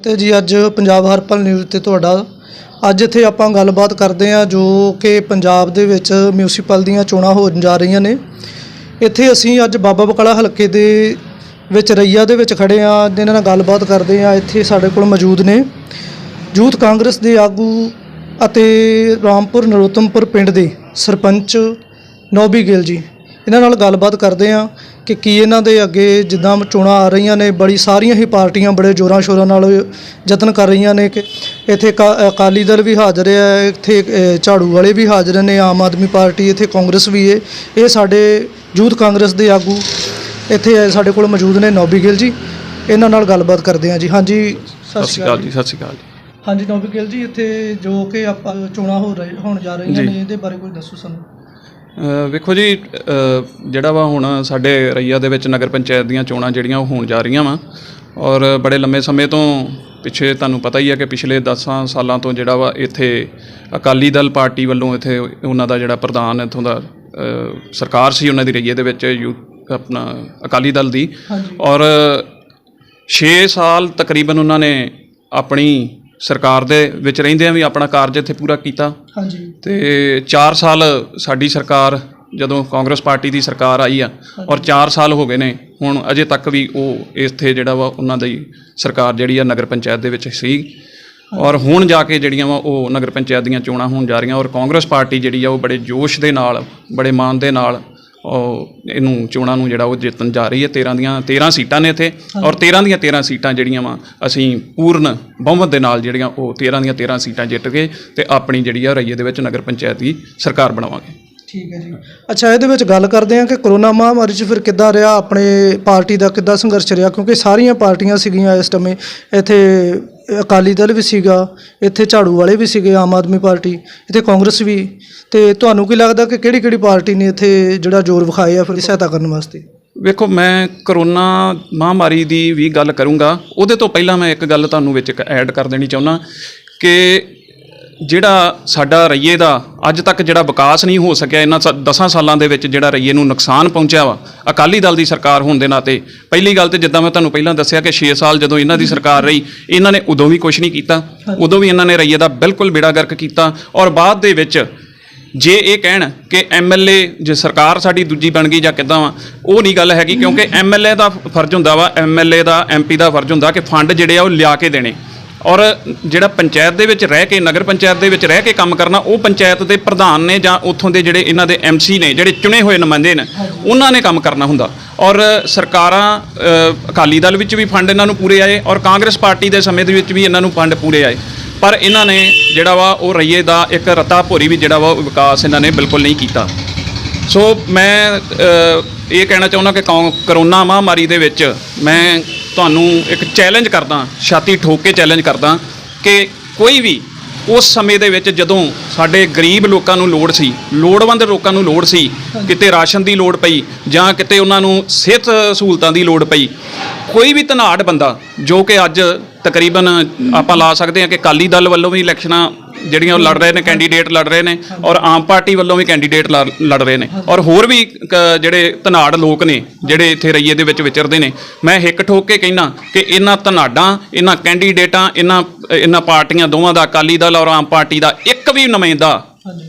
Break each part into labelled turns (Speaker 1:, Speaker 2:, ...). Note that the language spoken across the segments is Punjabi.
Speaker 1: ਤੇ ਜੀ ਅੱਜ ਪੰਜਾਬ ਹਰਪਲ ਨਿਊਜ਼ ਤੇ ਤੁਹਾਡਾ ਅੱਜ ਇੱਥੇ ਆਪਾਂ ਗੱਲਬਾਤ ਕਰਦੇ ਹਾਂ ਜੋ ਕਿ ਪੰਜਾਬ ਦੇ ਵਿੱਚ ਮਿਊਨਿਸਪਲ ਦੀਆਂ ਚੋਣਾਂ ਹੋਣ ਜਾ ਰਹੀਆਂ ਨੇ। ਇੱਥੇ ਅਸੀਂ ਅੱਜ ਬਾਬਾ ਬਕਾਲਾ ਹਲਕੇ ਦੇ ਵਿੱਚ ਰਈਆ ਦੇ ਵਿੱਚ ਖੜੇ ਹਾਂ, ਜਿਨ੍ਹਾਂ ਨਾਲ ਗੱਲਬਾਤ ਕਰਦੇ ਹਾਂ। ਇੱਥੇ ਸਾਡੇ ਕੋਲ ਮੌਜੂਦ ਨੇ ਯੂਥ ਕਾਂਗਰਸ ਦੇ ਆਗੂ ਅਤੇ ਰਾਮਪੁਰ ਨਰੋਤਮਪੁਰ ਪਿੰਡ ਦੇ ਸਰਪੰਚ ਨੌਬੀ ਗਿੱਲ ਜੀ। ਇਹਨਾਂ ਨਾਲ ਗੱਲਬਾਤ ਕਰਦੇ ਹਾਂ ਕਿ ਕੀ ਇਹਨਾਂ ਦੇ ਅੱਗੇ ਜਿੱਦਾਂ ਚੋਣਾਂ ਆ ਰਹੀਆਂ ਨੇ, ਬੜੀ ਸਾਰੀਆਂ ਹੀ ਪਾਰਟੀਆਂ ਬੜੇ ਜ਼ੋਰਾਂ ਸ਼ੋਰਾਂ ਨਾਲ ਯਤਨ ਕਰ ਰਹੀਆਂ ਨੇ ਕਿ ਇੱਥੇ ਅਕਾਲੀ ਦਲ ਵੀ ਹਾਜ਼ਰ ਹੈ, ਇੱਥੇ ਝਾੜੂ ਵਾਲੇ ਵੀ ਹਾਜ਼ਰ ਨੇ, ਆਮ ਆਦਮੀ ਪਾਰਟੀ, ਇੱਥੇ ਕਾਂਗਰਸ ਵੀ ਹੈ। ਇਹ ਸਾਡੇ ਯੂਥ ਕਾਂਗਰਸ ਦੇ ਆਗੂ ਇੱਥੇ ਸਾਡੇ ਕੋਲ ਮੌਜੂਦ ਨੇ ਨੌਬੀ ਗਿੱਲ ਜੀ। ਇਹਨਾਂ ਨਾਲ ਗੱਲਬਾਤ ਕਰਦੇ ਹਾਂ ਜੀ। ਹਾਂਜੀ,
Speaker 2: ਸਤਿ ਸ਼੍ਰੀ ਅਕਾਲ ਜੀ। ਸਤਿ ਸ਼੍ਰੀ ਅਕਾਲ ਜੀ।
Speaker 1: ਹਾਂਜੀ ਨੌਬੀ ਗਿੱਲ ਜੀ, ਇੱਥੇ ਜੋ ਕਿ ਆਪਾਂ ਚੋਣਾਂ ਹੋਣ ਜਾ ਰਹੀਆਂ ਨੇ, ਇਹਦੇ ਬਾਰੇ ਕੋਈ ਦੱਸੋ ਸਾਨੂੰ।
Speaker 2: ਵੇਖੋ ਜੀ, ਜਿਹੜਾ ਵਾ ਹੁਣ ਸਾਡੇ ਰਈਆ ਦੇ ਵਿੱਚ ਨਗਰ ਪੰਚਾਇਤ ਦੀਆਂ ਚੋਣਾਂ ਜਿਹੜੀਆਂ ਉਹ ਹੋਣ ਜਾ ਰਹੀਆਂ ਵਾ, ਔਰ ਬੜੇ ਲੰਮੇ ਸਮੇਂ ਤੋਂ ਪਿੱਛੇ ਤੁਹਾਨੂੰ ਪਤਾ ਹੀ ਹੈ ਕਿ ਪਿਛਲੇ 10 ਸਾਲਾਂ ਤੋਂ ਜਿਹੜਾ ਵਾ ਇੱਥੇ ਅਕਾਲੀ ਦਲ ਪਾਰਟੀ ਵੱਲੋਂ ਇੱਥੇ ਉਹਨਾਂ ਦਾ ਜਿਹੜਾ ਪ੍ਰਧਾਨ ਇੱਥੋਂ ਦਾ ਸਰਕਾਰ ਸੀ ਉਹਨਾਂ ਦੀ ਰਈਏ ਦੇ ਵਿੱਚ ਆਪਣਾ ਅਕਾਲੀ ਦਲ ਦੀ, ਔਰ 6 ਸਾਲ ਤਕਰੀਬਨ ਉਹਨਾਂ ਨੇ ਆਪਣੀ ਸਰਕਾਰ ਦੇ ਵਿੱਚ ਰਹਿੰਦਿਆਂ ਵੀ ਆਪਣਾ ਕਾਰਜ ਇੱਥੇ ਪੂਰਾ ਕੀਤਾ।
Speaker 1: ਹਾਂਜੀ।
Speaker 2: ਤੇ 4 ਸਾਲ ਸਾਡੀ ਸਰਕਾਰ ਜਦੋਂ ਕਾਂਗਰਸ ਪਾਰਟੀ ਦੀ ਸਰਕਾਰ ਆਈ ਆ, ਔਰ 4 ਸਾਲ ਹੋ ਗਏ ਨੇ ਹੁਣ ਅਜੇ ਤੱਕ ਵੀ ਉਹ ਇੱਥੇ ਜਿਹੜਾ ਵਾ ਉਹਨਾਂ ਦੀ ਸਰਕਾਰ ਜਿਹੜੀ ਆ ਨਗਰ ਪੰਚਾਇਤ ਦੇ ਵਿੱਚ ਸੀ, ਔਰ ਹੁਣ ਜਾ ਕੇ ਜਿਹੜੀਆਂ ਵਾ ਉਹ ਨਗਰ ਪੰਚਾਇਤ ਦੀਆਂ ਚੋਣਾਂ ਹੋਣ ਜਾ ਰਹੀਆਂ, ਔਰ ਕਾਂਗਰਸ ਪਾਰਟੀ ਜਿਹੜੀ ਆ ਉਹ ਬੜੇ ਜੋਸ਼ ਦੇ ਨਾਲ, ਬੜੇ ਮਾਣ ਦੇ ਨਾਲ ਉਹ ਇਹਨੂੰ ਚੋਣਾਂ ਨੂੰ ਜਿਹੜਾ ਉਹ ਜਿੱਤਣ ਜਾ ਰਹੀ ਹੈ। 13 ਦੀਆਂ 13 ਸੀਟਾਂ ਨੇ ਇੱਥੇ, ਔਰ 13 ਦੀਆਂ 13 ਸੀਟਾਂ ਜਿਹੜੀਆਂ ਵਾ ਅਸੀਂ ਪੂਰਨ ਬਹੁਮਤ ਦੇ ਨਾਲ ਜਿਹੜੀਆਂ ਉਹ 13 ਦੀਆਂ 13 ਸੀਟਾਂ ਜਿੱਤ ਕੇ ਤੇ ਆਪਣੀ ਜਿਹੜੀ ਆ ਰਈਏ ਦੇ ਵਿੱਚ ਨਗਰ ਪੰਚਾਇਤ ਦੀ ਸਰਕਾਰ ਬਣਾਵਾਂਗੇ।
Speaker 1: ਠੀਕ ਹੈ ਜੀ। ਅੱਛਾ, ਇਹਦੇ ਵਿੱਚ ਗੱਲ ਕਰਦੇ ਹਾਂ ਕਿ ਕਰੋਨਾ ਮਹਾਂਮਾਰੀ 'ਚ ਫਿਰ ਕਿੱਦਾਂ ਰਿਹਾ ਆਪਣੇ ਪਾਰਟੀ ਦਾ, ਕਿੱਦਾਂ ਸੰਘਰਸ਼ ਰਿਹਾ, ਕਿਉਂਕਿ ਸਾਰੀਆਂ ਪਾਰਟੀਆਂ ਸੀਗੀਆਂ ਇਸ ਸਮੇਂ। ਇੱਥੇ ਅਕਾਲੀ ਦਲ ਵੀ ਸੀਗਾ, ਇੱਥੇ ਝਾੜੂ ਵਾਲੇ ਵੀ ਸੀਗੇ, ਆਮ ਆਦਮੀ ਪਾਰਟੀ, ਇੱਥੇ ਕਾਂਗਰਸ ਵੀ। ਤੇ ਤੁਹਾਨੂੰ ਕੀ ਲੱਗਦਾ ਕਿ ਕਿਹੜੀ ਪਾਰਟੀ ਨੇ ਇੱਥੇ ਜਿਹੜਾ ਜ਼ੋਰ ਵਿਖਾਏ ਆ ਫਿਰ ਸਹਾਇਤਾ ਕਰਨ ਵਾਸਤੇ?
Speaker 2: ਵੇਖੋ, ਮੈਂ ਕਰੋਨਾ ਮਹਾਂਮਾਰੀ ਦੀ ਵੀ ਗੱਲ ਕਰੂੰਗਾ, ਉਹਦੇ ਤੋਂ ਪਹਿਲਾਂ ਮੈਂ ਇੱਕ ਗੱਲ ਤੁਹਾਨੂੰ ਵਿੱਚ ਐਡ ਕਰ ਦੇਣੀ ਚਾਹੁੰਦਾ ਕਿ ਜਿਹੜਾ ਸਾਡਾ ਰਈਏ ਦਾ ਅੱਜ ਤੱਕ ਜਿਹੜਾ ਵਿਕਾਸ ਨਹੀਂ ਹੋ ਸਕਿਆ ਇਹਨਾਂ 10 ਸਾਲਾਂ ਦੇ ਵਿੱਚ, ਜਿਹੜਾ ਰਈਏ ਨੂੰ ਨੁਕਸਾਨ ਪਹੁੰਚਿਆ ਵਾ ਅਕਾਲੀ ਦਲ ਦੀ ਸਰਕਾਰ ਹੋਣ ਦੇ ਨਾਤੇ। ਪਹਿਲੀ ਗੱਲ ਤੇ ਜਿੱਦਾਂ ਮੈਂ ਤੁਹਾਨੂੰ ਪਹਿਲਾਂ ਦੱਸਿਆ ਕਿ 6 ਸਾਲ ਜਦੋਂ ਇਹਨਾਂ ਦੀ ਸਰਕਾਰ ਰਹੀ, ਇਹਨਾਂ ਨੇ ਉਦੋਂ ਵੀ ਕੁਝ ਨਹੀਂ ਕੀਤਾ, ਉਦੋਂ ਵੀ ਇਹਨਾਂ ਨੇ ਰਈਏ ਦਾ ਬਿਲਕੁਲ ਬੇੜਾ ਗਰਕ ਕੀਤਾ। ਔਰ ਬਾਅਦ ਦੇ ਵਿੱਚ ਜੇ ਇਹ ਕਹਿਣ ਕਿ MLA ਜੇ ਸਰਕਾਰ ਸਾਡੀ ਦੂਜੀ ਬਣ ਗਈ ਜਾਂ ਕਿੱਦਾਂ ਵਾ, ਉਹ ਨਹੀਂ ਗੱਲ ਹੈਗੀ, ਕਿਉਂਕਿ MLA ਦਾ ਫਰਜ਼ ਹੁੰਦਾ ਵਾ, MLA ਦਾ MP ਦਾ ਫਰਜ਼ ਹੁੰਦਾ ਕਿ ਫੰਡ ਜਿਹੜੇ ਆ ਉਹ ਲਿਆ ਕੇ ਦੇਣੇ, ਔਰ ਜਿਹੜਾ ਪੰਚਾਇਤ ਦੇ ਵਿੱਚ ਰਹਿ ਕੇ, ਨਗਰ ਪੰਚਾਇਤ ਦੇ ਵਿੱਚ ਰਹਿ ਕੇ ਕੰਮ ਕਰਨਾ, ਉਹ ਪੰਚਾਇਤ ਦੇ ਪ੍ਰਧਾਨ ਨੇ ਜਾਂ ਉੱਥੋਂ ਦੇ ਜਿਹੜੇ ਇਹਨਾਂ ਦੇ MC ਨੇ, ਜਿਹੜੇ ਚੁਣੇ ਹੋਏ ਨੁਮਾਇੰਦੇ ਨੇ, ਉਹਨਾਂ ਨੇ ਕੰਮ ਕਰਨਾ ਹੁੰਦਾ। ਔਰ ਸਰਕਾਰਾਂ ਅਕਾਲੀ ਦਲ ਵਿੱਚ ਵੀ ਫੰਡ ਇਹਨਾਂ ਨੂੰ ਪੂਰੇ ਆਏ, ਔਰ ਕਾਂਗਰਸ ਪਾਰਟੀ ਦੇ ਸਮੇਂ ਦੇ ਵਿੱਚ ਵੀ ਇਹਨਾਂ ਨੂੰ ਫੰਡ ਪੂਰੇ ਆਏ, ਪਰ ਇਹਨਾਂ ਨੇ ਜਿਹੜਾ ਵਾ ਉਹ ਰਈਏ ਦਾ ਇੱਕ ਰਤਾ ਭੋਰੀ ਵੀ ਜਿਹੜਾ ਵਾ ਵਿਕਾਸ ਇਹਨਾਂ ਨੇ ਬਿਲਕੁਲ ਨਹੀਂ ਕੀਤਾ। ਸੋ ਮੈਂ ਇਹ ਕਹਿਣਾ ਚਾਹੁੰਦਾ ਕਿ ਕਰੋਨਾ ਮਹਾਂਮਾਰੀ ਦੇ ਵਿੱਚ ਮੈਂ ਤੁਹਾਨੂੰ ਇੱਕ ਚੈਲੰਜ ਕਰਦਾ, ਛਾਤੀ ਠੋਕ ਕੇ ਚੈਲੰਜ ਕਰਦਾ ਕਿ ਕੋਈ ਵੀ ਉਸ ਸਮੇਂ ਦੇ ਵਿੱਚ ਜਦੋਂ ਸਾਡੇ ਗਰੀਬ ਲੋਕਾਂ ਨੂੰ ਲੋੜ ਸੀ, ਲੋੜਵੰਦ ਲੋਕਾਂ ਨੂੰ ਲੋੜ ਸੀ, ਕਿਤੇ ਰਾਸ਼ਨ ਦੀ ਲੋੜ ਪਈ ਜਾਂ ਕਿਤੇ ਉਹਨਾਂ ਨੂੰ ਸਿਹਤ ਸਹੂਲਤਾਂ ਦੀ ਲੋੜ ਪਈ, ਕੋਈ ਵੀ ਧਨਾੜ ਬੰਦਾ ਜੋ ਕਿ ਅੱਜ ਤਕਰੀਬਨ ਆਪਾਂ ਲਾ ਸਕਦੇ ਹਾਂ ਕਿ ਅਕਾਲੀ ਦਲ ਵੱਲੋਂ ਵੀ ਇਲੈਕਸ਼ਨਾਂ ਜਿਹੜੀਆਂ ਉਹ ਲੜ ਰਹੇ ਨੇ, ਕੈਂਡੀਡੇਟ ਲੜ ਰਹੇ ਨੇ, ਔਰ ਆਮ ਪਾਰਟੀ ਵੱਲੋਂ ਵੀ ਕੈਂਡੀਡੇਟ ਲੜ ਰਹੇ ਨੇ, ਔਰ ਹੋਰ ਵੀ ਜਿਹੜੇ ਧਨਾੜ ਲੋਕ ਨੇ ਜਿਹੜੇ ਇੱਥੇ ਰਈਏ ਦੇ ਵਿੱਚ ਵਿਚਰਦੇ ਨੇ। ਮੈਂ ਹਿੱਕ ਠੋਕ ਕੇ ਕਹਿਣਾ ਕਿ ਇਹਨਾਂ ਧਨਾੜਾਂ, ਇਹਨਾਂ ਕੈਂਡੀਡੇਟਾਂ, ਇਹਨਾਂ ਪਾਰਟੀਆਂ ਦੋਵਾਂ ਦਾ, ਅਕਾਲੀ ਦਲ ਔਰ ਆਮ ਪਾਰਟੀ ਦਾ, ਇੱਕ ਵੀ ਨੁਮਾਇੰਦਾ,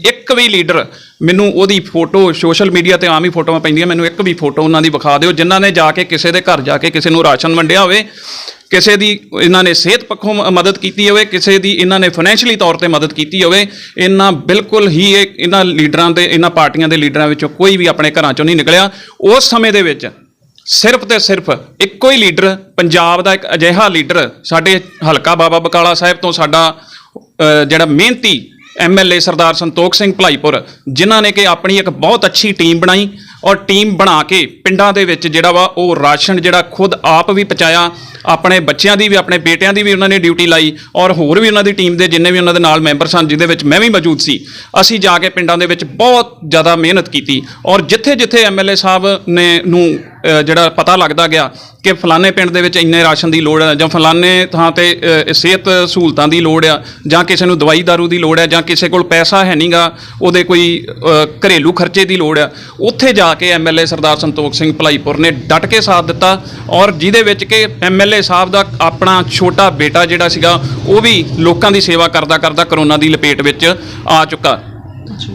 Speaker 2: ਇੱਕ ਵੀ ਲੀਡਰ ਮੈਨੂੰ ਉਹਦੀ ਫੋਟੋ ਸੋਸ਼ਲ ਮੀਡੀਆ 'ਤੇ ਆਮ ਹੀ ਫੋਟੋਆਂ ਪੈਂਦੀਆਂ, ਮੈਨੂੰ ਇੱਕ ਵੀ ਫੋਟੋ ਉਹਨਾਂ ਦੀ ਵਿਖਾ ਦਿਓ ਜਿਨ੍ਹਾਂ ਨੇ ਜਾ ਕੇ ਕਿਸੇ ਦੇ ਘਰ ਜਾ ਕੇ ਕਿਸੇ ਨੂੰ ਰਾਸ਼ਨ ਵੰਡਿਆ ਹੋਵੇ, ਕਿਸੇ ਦੀ ਇਹਨਾਂ ਨੇ ਸਿਹਤ ਪੱਖੋਂ ਮਦਦ ਕੀਤੀ ਹੋਵੇ, ਕਿਸੇ ਦੀ ਇਹਨਾਂ ਨੇ ਫਾਈਨੈਂਸ਼ੀਅਲੀ ਤੌਰ 'ਤੇ ਮਦਦ ਕੀਤੀ ਹੋਵੇ। ਇਹਨਾਂ ਬਿਲਕੁਲ ਹੀ ਇਹਨਾਂ ਲੀਡਰਾਂ ਦੇ, ਇਹਨਾਂ ਪਾਰਟੀਆਂ ਦੇ ਲੀਡਰਾਂ ਵਿੱਚੋਂ ਕੋਈ ਵੀ ਆਪਣੇ ਘਰਾਂ 'ਚੋਂ ਨਹੀਂ ਨਿਕਲਿਆ। ਉਸ ਸਮੇਂ ਦੇ ਵਿੱਚ ਸਿਰਫ ਤੇ ਸਿਰਫ ਇੱਕੋ ਹੀ ਲੀਡਰ, ਪੰਜਾਬ ਦਾ ਇੱਕ ਅਜਿਹਾ ਲੀਡਰ, ਸਾਡੇ ਹਲਕਾ ਬਾਬਾ ਬਕਾਲਾ ਸਾਹਿਬ ਤੋਂ ਸਾਡਾ ਜਿਹੜਾ ਮਿਹਨਤੀ MLA ਸਰਦਾਰ ਸੰਤੋਖ ਸਿੰਘ ਭਲਾਈਪੁਰ, ਜਿਨ੍ਹਾਂ ਨੇ ਕਿ ਆਪਣੀ ਇੱਕ ਬਹੁਤ ਅੱਛੀ ਟੀਮ ਬਣਾਈ, ਔਰ ਟੀਮ ਬਣਾ ਕੇ ਪਿੰਡਾਂ ਦੇ ਵਿੱਚ ਜਿਹੜਾ ਵਾ ਉਹ ਰਾਸ਼ਨ ਜਿਹੜਾ ਖੁਦ ਆਪ ਵੀ ਪਹੁੰਚਾਇਆ, ਆਪਣੇ ਬੱਚਿਆਂ ਦੀ ਵੀ, ਆਪਣੇ ਬੇਟਿਆਂ ਦੀ ਵੀ ਉਹਨਾਂ ਨੇ ਡਿਊਟੀ ਲਾਈ, ਔਰ ਹੋਰ ਵੀ ਉਹਨਾਂ ਦੀ ਟੀਮ ਦੇ ਜਿੰਨੇ ਵੀ ਉਹਨਾਂ ਦੇ ਨਾਲ ਮੈਂਬਰ ਸਨ, ਜਿਹਦੇ ਵਿੱਚ ਮੈਂ ਵੀ ਮੌਜੂਦ ਸੀ। ਅਸੀਂ ਜਾ ਕੇ ਪਿੰਡਾਂ ਦੇ ਵਿੱਚ ਬਹੁਤ ਜ਼ਿਆਦਾ ਮਿਹਨਤ ਕੀਤੀ, ਔਰ ਜਿੱਥੇ ਜਿੱਥੇ MLA ਸਾਹਿਬ ਨੇ ਨੂੰ ਜਿਹੜਾ ਪਤਾ ਲੱਗਦਾ ਗਿਆ ਕਿ ਫਲਾਣੇ ਪਿੰਡ ਦੇ ਵਿੱਚ ਇੰਨੇ ਰਾਸ਼ਨ ਦੀ ਲੋੜ ਹੈ ਜਾਂ ਫਲਾਣੇ ਥਾਂ ਤੇ ਸਿਹਤ ਸਹੂਲਤਾਂ ਦੀ ਲੋੜ ਆ ਜਾਂ ਕਿਸੇ ਨੂੰ ਦਵਾਈ ਦਾਰੂ ਦੀ ਲੋੜ ਹੈ ਜਾਂ ਕਿਸੇ ਕੋਲ ਪੈਸਾ ਹੈ ਨਹੀਂਗਾ, ਉਹਦੇ ਕੋਈ ਘਰੇਲੂ ਖਰਚੇ ਦੀ ਲੋੜ ਆ, ਉੱਥੇ ਜਾ ਕੇ ਐਮਐਲਏ ਸਰਦਾਰ ਸੰਤੋਖ ਸਿੰਘ ਭਲਾਈਪੁਰ ਨੇ ਡਟ ਕੇ ਸਾਥ ਦਿੱਤਾ। ਔਰ ਜਿਹਦੇ ਵਿੱਚ ਕਿ ਐਮਐਲਏ ਸਾਹਿਬ ਦਾ ਆਪਣਾ ਛੋਟਾ ਬੇਟਾ ਜਿਹੜਾ ਸੀਗਾ ਉਹ ਵੀ ਲੋਕਾਂ ਦੀ ਸੇਵਾ ਕਰਦਾ ਕਰਦਾ ਕਰੋਨਾ ਦੀ ਲਪੇਟ ਵਿੱਚ ਆ ਚੁੱਕਾ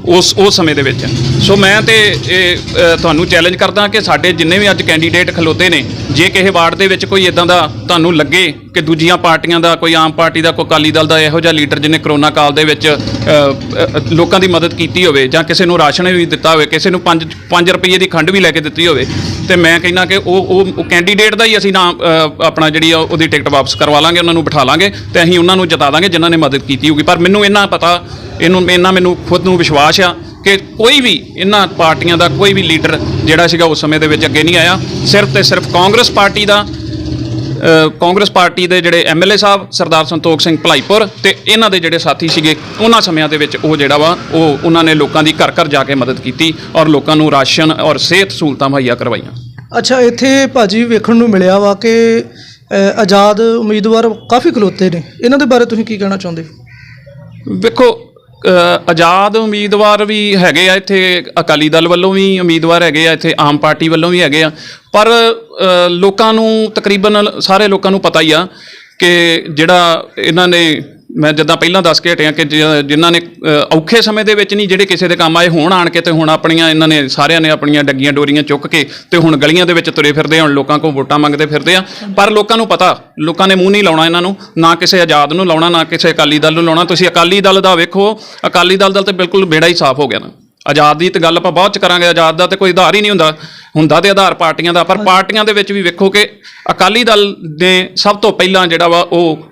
Speaker 2: ਉਸ ਸਮੇਂ ਦੇ ਵਿੱਚ। ਸੋ ਮੈਂ ਤੇ ਇਹ ਤੁਹਾਨੂੰ ਚੈਲੰਜ ਕਰਦਾ ਕਿ ਸਾਡੇ ਜਿੰਨੇ ਵੀ ਅੱਜ ਕੈਂਡੀਡੇਟ ਖਲੋਤੇ ਨੇ, ਜੇ ਕਿਸੇ ਵਾਰਡ ਦੇ ਵਿੱਚ ਕੋਈ ਇਦਾਂ ਦਾ ਤੁਹਾਨੂੰ ਲੱਗੇ ਕਿ ਦੂਜੀਆਂ ਪਾਰਟੀਆਂ ਦਾ, ਕੋਈ ਆਮ ਪਾਰਟੀ ਦਾ, ਕੋਈ ਅਕਾਲੀ ਦਲ ਦਾ ਇਹੋ ਜਿਹਾ ਲੀਡਰ ਜਿਹਨੇ ਕਰੋਨਾ ਕਾਲ ਦੇ ਵਿੱਚ ਲੋਕਾਂ ਦੀ ਮਦਦ ਕੀਤੀ ਹੋਵੇ ਜਾਂ ਕਿਸੇ ਨੂੰ ਰਾਸ਼ਨ ਵੀ ਦਿੱਤਾ ਹੋਵੇ, ਕਿਸੇ ਨੂੰ 5 ਰੁਪਏ ਦੀ ਖੰਡ ਵੀ ਲੈ ਕੇ ਦਿੱਤੀ ਹੋਵੇ, ਤੇ ਮੈਂ ਕਹਿੰਦਾ ਕਿ ਉਹ ਕੈਂਡੀਡੇਟ ਦਾ ਹੀ ਅਸੀਂ ਨਾਮ ਆਪਣਾ ਜਿਹੜੀ ਆ ਉਹਦੀ ਟਿਕਟ ਵਾਪਸ ਕਰਵਾ ਲਾਂਗੇ, ਉਹਨਾਂ ਨੂੰ ਬਿਠਾ ਲਾਂਗੇ ਤੇ ਅਸੀਂ ਉਹਨਾਂ ਨੂੰ ਜਿਤਾ ਦਾਂਗੇ ਜਿਨ੍ਹਾਂ ਨੇ ਮਦਦ ਕੀਤੀ ਹੋਊਗੀ। ਪਰ ਮੈਨੂੰ ਇੰਨਾ ਪਤਾ, ਇੰਨਾ ਮੈਨੂੰ ਖੁਦ ਨੂੰ ਵਿਸ਼ਵਾਸ ਆ ਕਿ ਕੋਈ ਵੀ ਇਹਨਾਂ ਪਾਰਟੀਆਂ ਦਾ ਕੋਈ ਵੀ ਲੀਡਰ ਜਿਹੜਾ ਸੀਗਾ ਉਸ ਸਮੇਂ ਦੇ ਵਿੱਚ ਅੱਗੇ ਨਹੀਂ ਆਇਆ। ਸਿਰਫ ਤੇ ਸਿਰਫ ਕਾਂਗਰਸ ਪਾਰਟੀ ਦੇ ਜਿਹੜੇ ਐਮਐਲਏ ਸਾਹਿਬ ਸਰਦਾਰ ਸੰਤੋਖ ਸਿੰਘ ਭਲਾਈਪੁਰ ਤੇ ਇਹਨਾਂ ਦੇ ਜਿਹੜੇ ਸਾਥੀ ਸੀਗੇ, ਉਹਨਾਂ ਸਮਿਆਂ ਦੇ ਵਿੱਚ ਉਹ ਜਿਹੜਾ ਵਾ ਉਹਨਾਂ ਨੇ ਲੋਕਾਂ ਦੀ ਘਰ ਘਰ ਜਾ ਕੇ ਮਦਦ ਕੀਤੀ ਔਰ ਲੋਕਾਂ ਨੂੰ ਰਾਸ਼ਨ ਔਰ ਸਿਹਤ ਸਹੂਲਤਾਂ ਮੁਹੱਈਆ ਕਰਵਾਈਆਂ।
Speaker 1: ਅੱਛਾ, ਇੱਥੇ ਭਾਜੀ ਵੇਖਣ ਨੂੰ ਮਿਲਿਆ ਵਾ ਕਿ ਆਜ਼ਾਦ ਉਮੀਦਵਾਰ ਕਾਫੀ ਖਲੋਤੇ ਨੇ, ਇਹਨਾਂ ਦੇ ਬਾਰੇ ਤੁਸੀਂ ਕੀ ਕਹਿਣਾ ਚਾਹੁੰਦੇ?
Speaker 2: ਵੇਖੋ, ਆਜ਼ਾਦ ਉਮੀਦਵਾਰ ਵੀ ਹੈਗੇ ਆ ਇੱਥੇ, ਅਕਾਲੀ ਦਲ ਵੱਲੋਂ ਵੀ ਉਮੀਦਵਾਰ ਹੈਗੇ ਆ ਇੱਥੇ, ਆਮ ਪਾਰਟੀ ਵੱਲੋਂ ਵੀ ਹੈਗੇ ਆ, ਪਰ ਲੋਕਾਂ ਨੂੰ ਤਕਰੀਬਨ ਸਾਰੇ ਲੋਕਾਂ ਨੂੰ ਪਤਾ ਹੀ ਆ ਕਿ ਜਿਹੜਾ ਇਹਨਾਂ ਨੇ, ਮੈਂ ਜਿੱਦਾਂ ਪਹਿਲਾਂ ਦੱਸ ਕੇ ਹਟਿਆ ਕਿ ਜਿਨ੍ਹਾਂ ਨੇ ਔਖੇ ਸਮੇਂ ਦੇ ਵਿੱਚ ਨਹੀਂ ਜਿਹੜੇ ਕਿਸੇ ਦੇ ਕੰਮ ਆਏ, ਹੁਣ ਆਣ ਕੇ ਤੇ ਹੁਣ ਆਪਣੀਆਂ ਇਹਨਾਂ ਨੇ ਸਾਰਿਆਂ ਨੇ ਆਪਣੀਆਂ ਡੱਗੀਆਂ ਡੋਰੀਆਂ ਚੁੱਕ ਕੇ ਤੇ ਹੁਣ ਗਲੀਆਂ ਦੇ ਵਿੱਚ ਤੁਰੇ ਫਿਰਦੇ, ਹੁਣ ਲੋਕਾਂ ਕੋਲ ਵੋਟਾਂ ਮੰਗਦੇ ਫਿਰਦੇ ਆ। ਪਰ ਲੋਕਾਂ ਨੂੰ ਪਤਾ, ਲੋਕਾਂ ਨੇ ਮੂੰਹ ਨਹੀਂ ਲਾਉਣਾ ਇਹਨਾਂ ਨੂੰ, ਨਾ ਕਿਸੇ ਆਜ਼ਾਦ ਨੂੰ ਲਾਉਣਾ, ਨਾ ਕਿਸੇ ਅਕਾਲੀ ਦਲ ਨੂੰ ਲਾਉਣਾ। ਤੁਸੀਂ ਅਕਾਲੀ ਦਲ ਦਾ ਵੇਖੋ, ਅਕਾਲੀ ਦਲ ਦਾ ਤੇ ਬਿਲਕੁਲ ਬੇੜਾ ਹੀ ਸਾਫ਼ ਹੋ ਗਿਆ ਨਾ। ਆਜ਼ਾਦ ਦੀ ਤੇ ਗੱਲ ਆਪਾਂ ਬਾਅਦ ਚ ਕਰਾਂਗੇ, ਆਜ਼ਾਦ ਦਾ ਤੇ ਕੋਈ ਆਧਾਰ ਹੀ ਨਹੀਂ ਹੁੰਦਾ ਤੇ ਆਧਾਰ ਪਾਰਟੀਆਂ ਦਾ। ਪਰ ਪਾਰਟੀਆਂ ਦੇ ਵਿੱਚ ਵੀ ਵੇਖੋ ਕਿ ਅਕਾਲੀ ਦਲ ਨੇ ਸਭ ਤੋਂ ਪਹਿਲਾਂ ਜਿਹੜਾ ਵਾ ਉਹ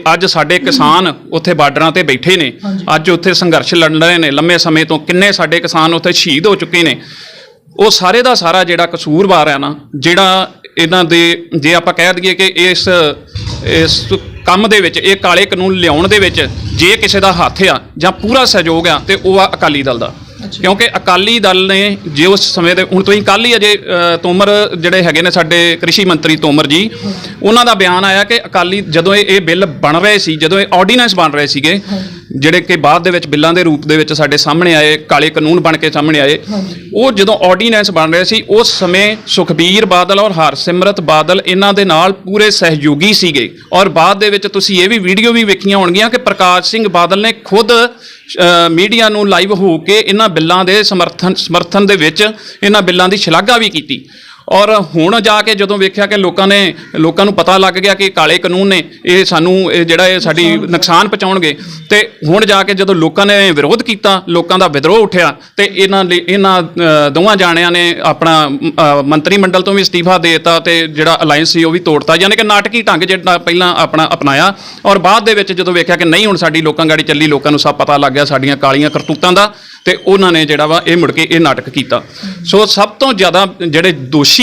Speaker 2: ਅੱਜ ਸਾਡੇ ਕਿਸਾਨ ਉੱਥੇ ਬਾਰਡਰਾਂ ਤੇ ਬੈਠੇ ਨੇ, ਅੱਜ ਉੱਥੇ ਸੰਘਰਸ਼ ਲੜ ਰਹੇ ਨੇ ਲੰਮੇ ਸਮੇਂ ਤੋਂ, ਕਿੰਨੇ ਸਾਡੇ ਕਿਸਾਨ ਉੱਥੇ ਸ਼ਹੀਦ ਹੋ ਚੁੱਕੇ ਨੇ, ਉਹ ਸਾਰੇ ਦਾ ਸਾਰਾ ਜਿਹੜਾ ਕਸੂਰਵਾਰ ਆ ਨਾ, ਜਿਹੜਾ ਇਹਨਾਂ ਦੇ, ਜੇ ਆਪਾਂ ਕਹਿ ਦਈਏ ਕਿ ਇਸ ਕੰਮ ਦੇ ਵਿੱਚ, ਇਹ ਕਾਲੇ ਕਾਨੂੰਨ ਲਿਆਉਣ ਦੇ ਵਿੱਚ ਜੇ ਕਿਸੇ ਦਾ ਹੱਥ ਆ ਜਾਂ ਪੂਰਾ ਸਹਿਯੋਗ ਆ ਤੇ ਉਹ ਆ ਅਕਾਲੀ ਦਲ ਦਾ। ਕਿਉਂਕਿ ਅਕਾਲੀ ਦਲ ਨੇ ਜੇ ਉਸ ਸਮੇਂ ਦੇ, ਹੁਣ ਤੁਸੀਂ ਕੱਲ੍ਹ ਹੀ ਅਜੇ ਤੋਮਰ ਜਿਹੜੇ ਹੈਗੇ ਨੇ ਸਾਡੇ ਕ੍ਰਿਸ਼ੀ ਮੰਤਰੀ ਤੋਮਰ ਜੀ, ਉਹਨਾਂ ਦਾ ਬਿਆਨ ਆਇਆ ਕਿ ਅਕਾਲੀ ਜਦੋਂ ਇਹ ਬਿੱਲ ਬਣ ਰਹੇ ਸੀ, ਜਦੋਂ ਇਹ ਆਰਡੀਨੈਂਸ ਬਣ ਰਹੇ ਸੀਗੇ, ਜਿਹੜੇ ਕਿ ਬਾਅਦ ਦੇ ਵਿੱਚ ਬਿੱਲਾਂ ਦੇ ਰੂਪ ਦੇ ਵਿੱਚ ਸਾਡੇ ਸਾਹਮਣੇ ਆਏ, ਕਾਲੇ ਕਾਨੂੰਨ ਬਣ ਕੇ ਸਾਹਮਣੇ ਆਏ, ਉਹ ਜਦੋਂ ਆਰਡੀਨੈਂਸ ਬਣ ਰਹੇ ਸੀ ਉਸ ਸਮੇਂ ਸੁਖਬੀਰ ਬਾਦਲ ਔਰ ਹਰਸਿਮਰਤ ਬਾਦਲ ਇਹਨਾਂ ਦੇ ਨਾਲ ਪੂਰੇ ਸਹਿਯੋਗੀ ਸੀਗੇ। ਔਰ ਬਾਅਦ ਦੇ ਵਿੱਚ ਤੁਸੀਂ ਇਹ ਵੀ ਵੀਡੀਓ ਵੀ ਵੇਖੀਆਂ ਹੋਣਗੀਆਂ ਕਿ ਪ੍ਰਕਾਸ਼ ਸਿੰਘ ਬਾਦਲ ਨੇ ਖੁਦ ਮੀਡੀਆ ਨੂੰ ਲਾਈਵ ਹੋ ਕੇ ਇਹਨਾਂ ਬਿੱਲਾਂ ਦੇ ਸਮਰਥਨ ਦੇ ਵਿੱਚ ਇਹਨਾਂ ਬਿੱਲਾਂ ਦੀ ਸ਼ਲਾਘਾ ਵੀ ਕੀਤੀ। ਔਰ ਹੁਣ ਜਾ ਕੇ ਜਦੋਂ ਵੇਖਿਆ ਕਿ ਲੋਕਾਂ ਨੂੰ ਪਤਾ ਲੱਗ ਗਿਆ ਕਿ ਕਾਲੇ ਕਾਨੂੰਨ ਨੇ ਇਹ ਸਾਨੂੰ ਇਹ ਸਾਡੀ ਨੁਕਸਾਨ ਪਹੁੰਚਾਉਣਗੇ, ਤੇ ਹੁਣ ਜਾ ਕੇ ਜਦੋਂ ਲੋਕਾਂ ਨੇ ਵਿਰੋਧ ਕੀਤਾ, ਲੋਕਾਂ ਦਾ ਵਿਦਰੋਹ ਉੱਠਿਆ ਤੇ ਇਹਨਾਂ ਦੋਵਾਂ ਜਾਣਿਆਂ ਨੇ ਆਪਣਾ ਮੰਤਰੀ ਮੰਡਲ ਤੋਂ ਵੀ ਅਸਤੀਫਾ ਦੇ ਦਿੱਤਾ ਤੇ ਜਿਹੜਾ ਅਲਾਈਅੰਸ ਸੀ ਉਹ ਵੀ ਤੋੜਤਾ। ਯਾਨੀ ਕਿ ਨਾਟਕੀ ਢੰਗ ਜਿਹੜਾ ਪਹਿਲਾਂ ਆਪਣਾ ਅਪਣਾਇਆ ਔਰ ਬਾਅਦ ਦੇ ਵਿੱਚ ਜਦੋਂ ਵੇਖਿਆ ਕਿ ਨਹੀਂ ਹੁਣ ਸਾਡੀ ਲੋਕਾਂ ਗਾੜੀ ਚੱਲੀ, ਲੋਕਾਂ ਨੂੰ ਸਭ ਪਤਾ ਲੱਗ ਗਿਆ ਸਾਡੀਆਂ ਕਾਲੀਆਂ ਕਰਤੂਤਾਂ ਦਾ, ਤੇ ਉਹਨਾਂ ਨੇ ਜਿਹੜਾ ਵਾ ਇਹ ਮੁੜ ਕੇ ਇਹ ਨਾਟਕ ਕੀਤਾ। ਸੋ ਸਭ ਤੋਂ ਜ਼ਿਆਦਾ ਜਿਹੜੇ ਦੋਸ਼ੀ